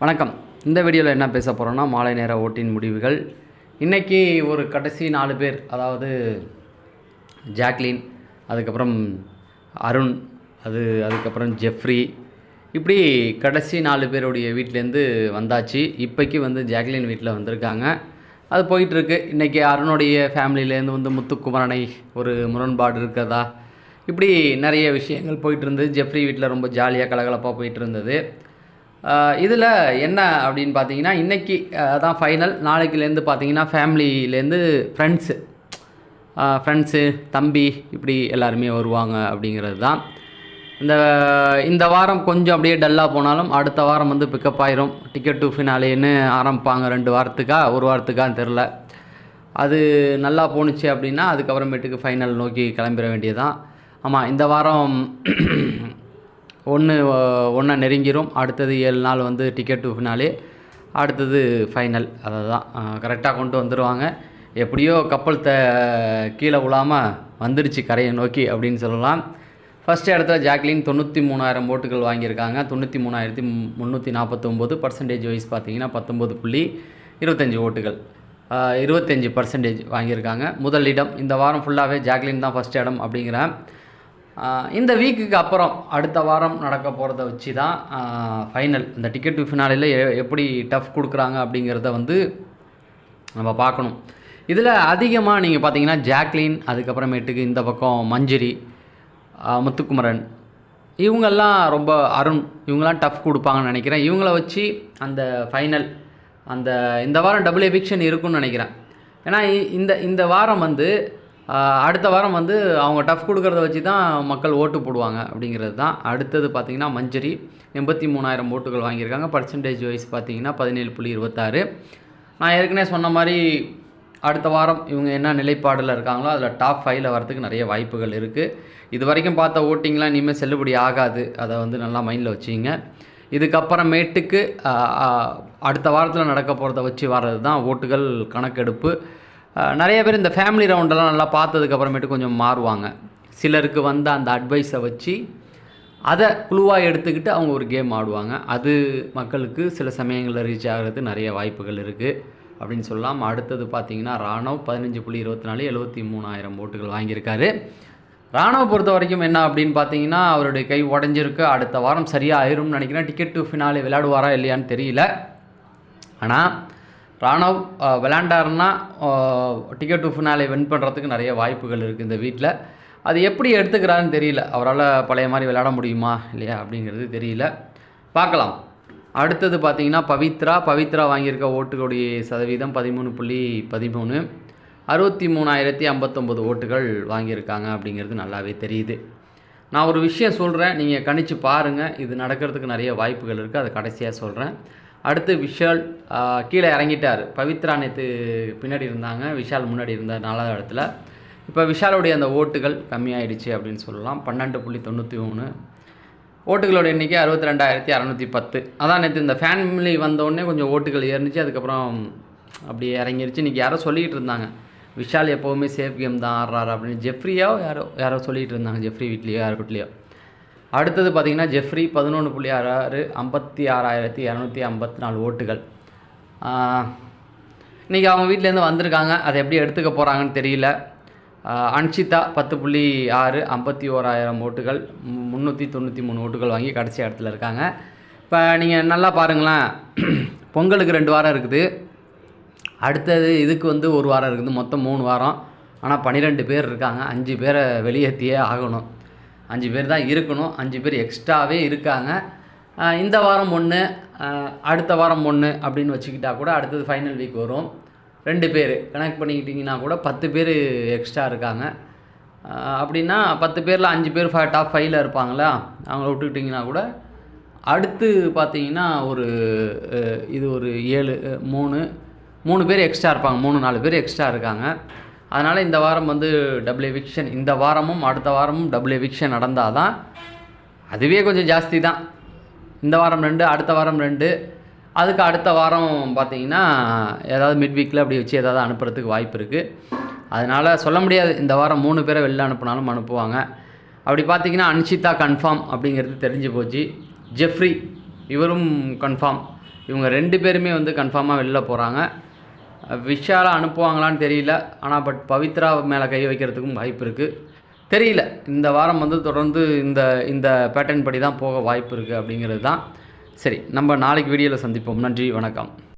வணக்கம். இந்த வீடியோவில் என்ன பேச போகிறோன்னா, மாலை நேர ஓட்டின் முடிவுகள். இன்றைக்கி ஒரு கடைசி 4 பேர், அதாவது ஜாக்லின், அதுக்கப்புறம் அருண், அதுக்கப்புறம் ஜெஃப்ரி, இப்படி கடைசி 4 பேருடைய வீட்டிலேருந்து வந்தாச்சு. இப்போக்கி ஜாக்லின் வீட்டில் வந்திருக்காங்க. அது போயிட்டுருக்கு. இன்றைக்கி அருணுடைய ஃபேமிலியிலேருந்து முத்துக்குமரனை ஒரு முரண்பாடு இருக்கிறதா, இப்படி நிறைய விஷயங்கள் போயிட்டுருந்து. ஜெஃப்ரி வீட்டில் ரொம்ப ஜாலியாக கலகலப்பாக போயிட்டு இருந்தது. இதில் என்ன அப்படின்னு பார்த்தீங்கன்னா, இன்றைக்கி அதான் ஃபைனல். நாளைக்குலேருந்து பார்த்தீங்கன்னா ஃபேமிலியிலேருந்து ஃப்ரெண்ட்ஸு, தம்பி, இப்படி எல்லாருமே வருவாங்க அப்படிங்கிறது தான். இந்த வாரம் கொஞ்சம் அப்படியே டல்லாக போனாலும் அடுத்த வாரம் பிக்கப் ஆயிரும். டிக்கெட் டு ஃபினாலேன்னு ஆரம்பிப்பாங்க. 2 வாரத்துக்கா 1 வாரத்துக்கான்னு தெரில. அது நல்லா போணுச்சு அப்படின்னா அதுக்கப்புறமேட்டுக்கு ஃபைனல் நோக்கி கிளம்பிட வேண்டியதான். ஆமாம், இந்த வாரம் ஒன்று நெருங்கிரும். அடுத்தது 7 நாள் டிக்கெட் டு ஃபினாலே, அடுத்தது ஃபைனல். அதை தான் கரெக்டாக கொண்டு வந்துடுவாங்க. எப்படியோ கப்பல் கீழே விழாமல் வந்துடுச்சு கரையை நோக்கி அப்படின்னு சொல்லலாம். ஃபஸ்ட்டு இடத்துல ஜாக்லின் 93,000 ஓட்டுகள் வாங்கியிருக்காங்க. 93,349. பர்சன்டேஜ் வைஸ் பார்த்தீங்கன்னா 19.25 ஓட்டுகள், 25% வாங்கியிருக்காங்க. முதலிடம் இந்த வாரம் ஃபுல்லாகவே ஜாக்லின் தான் ஃபஸ்ட் இடம் அப்படிங்கிறேன். இந்த வீக்குக்கு அப்புறம் அடுத்த வாரம் நடக்க போகிறத வச்சு தான் ஃபைனல். இந்த டிக்கெட் டு ஃபினாலில் எப்படி டஃப் கொடுக்குறாங்க அப்படிங்கிறத நம்ம பார்க்கணும். இதில் அதிகமாக நீங்கள் பார்த்தீங்கன்னா ஜாக்லின், அதுக்கப்புறமேட்டுக்கு இந்த பக்கம் மஞ்சரி, முத்துக்குமரன், இவங்கெல்லாம் ரொம்ப அருண், இவங்கெல்லாம் டஃப் கொடுப்பாங்கன்னு நினைக்கிறேன். இவங்கள வச்சு அந்த ஃபைனல் இந்த வாரம் டபுள் எவிக்ஷன் இருக்குன்னு நினைக்கிறேன். ஏன்னா இந்த வாரம் அடுத்த வாரம் அவங்க டஃப் கொடுக்குறத வச்சு தான் மக்கள் ஓட்டு போடுவாங்க அப்படிங்கிறது தான். அடுத்தது பார்த்திங்கன்னா மஞ்சரி 83,000 ஓட்டுகள் வாங்கியிருக்காங்க. பர்சன்டேஜ் வைஸ் பார்த்திங்கன்னா 17.26. நான் ஏற்கனவே சொன்ன மாதிரி அடுத்த வாரம் இவங்க என்ன நிலைப்பாடில் இருக்காங்களோ அதில் டாப் 5ல் வரதுக்கு நிறைய வாய்ப்புகள் இருக்குது. இது வரைக்கும் பார்த்த ஓட்டிங்லாம் இனிமேல் செல்லுபடி ஆகாது. அதை நல்லா மைண்டில் வச்சுங்க. இதுக்கப்புறமேட்டுக்கு அடுத்த வாரத்தில் நடக்க போகிறத வச்சு வர்றது தான் ஓட்டுகள் கணக்கெடுப்பு. நிறைய பேர் இந்த ஃபேமிலி ரவுண்டெல்லாம் நல்லா பார்த்ததுக்கப்புறமேட்டு கொஞ்சம் மாறுவாங்க. சிலருக்கு அந்த அட்வைஸை வச்சு அதை குழுவாக எடுத்துக்கிட்டு அவங்க ஒரு கேம் ஆடுவாங்க. அது மக்களுக்கு சில சமயங்களில் ரீச் ஆகிறது நிறைய வாய்ப்புகள் இருக்குது அப்படின்னு சொல்லலாம். அடுத்தது பார்த்திங்கன்னா ராணவ் 15.24, 73,000 ஓட்டுகள் வாங்கியிருக்காரு. ராணவ் பொறுத்த வரைக்கும் என்ன அப்படின்னு பார்த்தீங்கன்னா, அவருடைய கை உடஞ்சிருக்கு. அடுத்த வாரம் சரியாக ஆயிரும்னு நினைக்கிறேன். டிக்கெட் டு ஃபினாலே விளையாடுவாரா இல்லையான்னு தெரியல. ஆனால் ராணவ் விளையாண்டாருன்னா டிக்கெட் டு ஃபினாலே வின் பண்ணுறதுக்கு நிறைய வாய்ப்புகள் இருக்குது இந்த வீட்டில். அது எப்படி எடுத்துக்கிறாருன்னு தெரியல. அவரால் பழைய மாதிரி விளையாட முடியுமா இல்லையா அப்படிங்கிறது தெரியல, பார்க்கலாம். அடுத்தது பார்த்திங்கன்னா பவித்ரா வாங்கியிருக்க ஓட்டுகளுடைய சதவீதம் 13.13, 63,059 ஓட்டுகள் வாங்கியிருக்காங்க அப்படிங்கிறது நல்லாவே தெரியுது. நான் ஒரு விஷயம் சொல்கிறேன், நீங்கள் கணிச்சு பாருங்கள். இது நடக்கிறதுக்கு நிறைய வாய்ப்புகள் இருக்குது. அதை கடைசியாக சொல்கிறேன். அடுத்து விஷால் கீழே இறங்கிட்டார். பவித்ரா நேற்று பின்னாடி இருந்தாங்க, விஷால் முன்னாடி இருந்தார் 4வது இடத்துல. இப்போ விஷாலுடைய அந்த ஓட்டுகள் கம்மியாயிடுச்சு அப்படின்னு சொல்லலாம். 12.93 ஓட்டுகளோட எண்ணிக்கை 62,610. அதான் நேற்று இந்த ஃபேமிலி வந்தோடனே கொஞ்சம் ஓட்டுகள் ஏறிச்சு, அதுக்கப்புறம் அப்படியே இறங்கிருச்சு. இன்றைக்கி யாரோ சொல்லிகிட்டு இருந்தாங்க, விஷால் எப்போவுமே சேஃப் கேம் தான் ஆடுறாரு அப்படின்னு. ஜெஃப்ரியோ யாரோ சொல்லிகிட்டு இருந்தாங்க, ஜெஃப்ரி வீட்லேயோ யார் வீட்லேயோ. அடுத்தது பார்த்திங்கன்னா ஜெஃப்ரி 11.66, 56,254 ஓட்டுகள். இன்றைக்கி அவங்க வீட்டிலேருந்து வந்திருக்காங்க. அதை எப்படி எடுத்துக்க போகிறாங்கன்னு தெரியல. அன்ஷிதா 10.6, 51,000 ஓட்டுகள், 393 ஓட்டுகள் வாங்கி கடைசி இடத்துல இருக்காங்க. இப்போ நீங்கள் நல்லா பாருங்களேன், பொங்கலுக்கு 2 வாரம் இருக்குது. அடுத்தது இதுக்கு 1 வாரம் இருக்குது. மொத்தம் 3 வாரம். ஆனால் 12 பேர் இருக்காங்க. 5 பேரை வெளியேற்றியே ஆகணும். 5 பேர் தான் இருக்கணும். 5 பேர் எக்ஸ்ட்ராவே இருக்காங்க. இந்த வாரம் 1, அடுத்த வாரம் 1 அப்படின்னு வச்சுக்கிட்டா கூட அடுத்தது ஃபைனல் வீக் வரும். 2 பேர் கனெக்ட் பண்ணிக்கிட்டிங்கன்னா கூட 10 பேர் எக்ஸ்ட்ரா இருக்காங்க. அப்படின்னா 10 பேரில் 5 பேர் டாப் 5ல் இருப்பாங்களா, அவங்கள விட்டுக்கிட்டிங்கன்னா கூட அடுத்து பார்த்தீங்கன்னா இது ஒரு 3 பேர் எக்ஸ்ட்ரா இருப்பாங்க. 3-4 பேர் எக்ஸ்ட்ரா இருக்காங்க. அதனால் இந்த வாரம் டபுள் எவிக்ஷன், இந்த வாரமும் அடுத்த வாரமும் டபுள் எவிக்ஷன் நடந்தால் தான், அதுவே கொஞ்சம் ஜாஸ்தி தான். இந்த வாரம் 2, அடுத்த வாரம் 2, அதுக்கு அடுத்த வாரம் பார்த்திங்கன்னா ஏதாவது மிட் வீக்கில் அப்படி வச்சு ஏதாவது அனுப்புறதுக்கு வாய்ப்பு இருக்குது. அதனால் சொல்ல முடியாது. இந்த வாரம் 3 பேரை வெளில அனுப்புனாலும் அனுப்புவாங்க. அப்படி பார்த்திங்கன்னா அன்ஷிதா கன்ஃபார்ம் அப்படிங்கிறது தெரிஞ்சு போச்சு. ஜெஃப்ரி இவரும் கன்ஃபார்ம். இவங்க 2 பேருமே வந்து கன்ஃபார்மாக வெளில போகிறாங்க. விஷாலை அனுப்புவாங்களான்னு தெரியல. ஆனால் பவித்ரா மேலே கை வைக்கிறதுக்கும் வாய்ப்பு இருக்குது. தெரியல, இந்த வாரம் வந்து தொடர்ந்து இந்த பேட்டர்ன் படி தான் போக வாய்ப்பு இருக்குது அப்படிங்கிறது தான். சரி, நம்ம நாளைக்கு வீடியோவில் சந்திப்போம். நன்றி, வணக்கம்.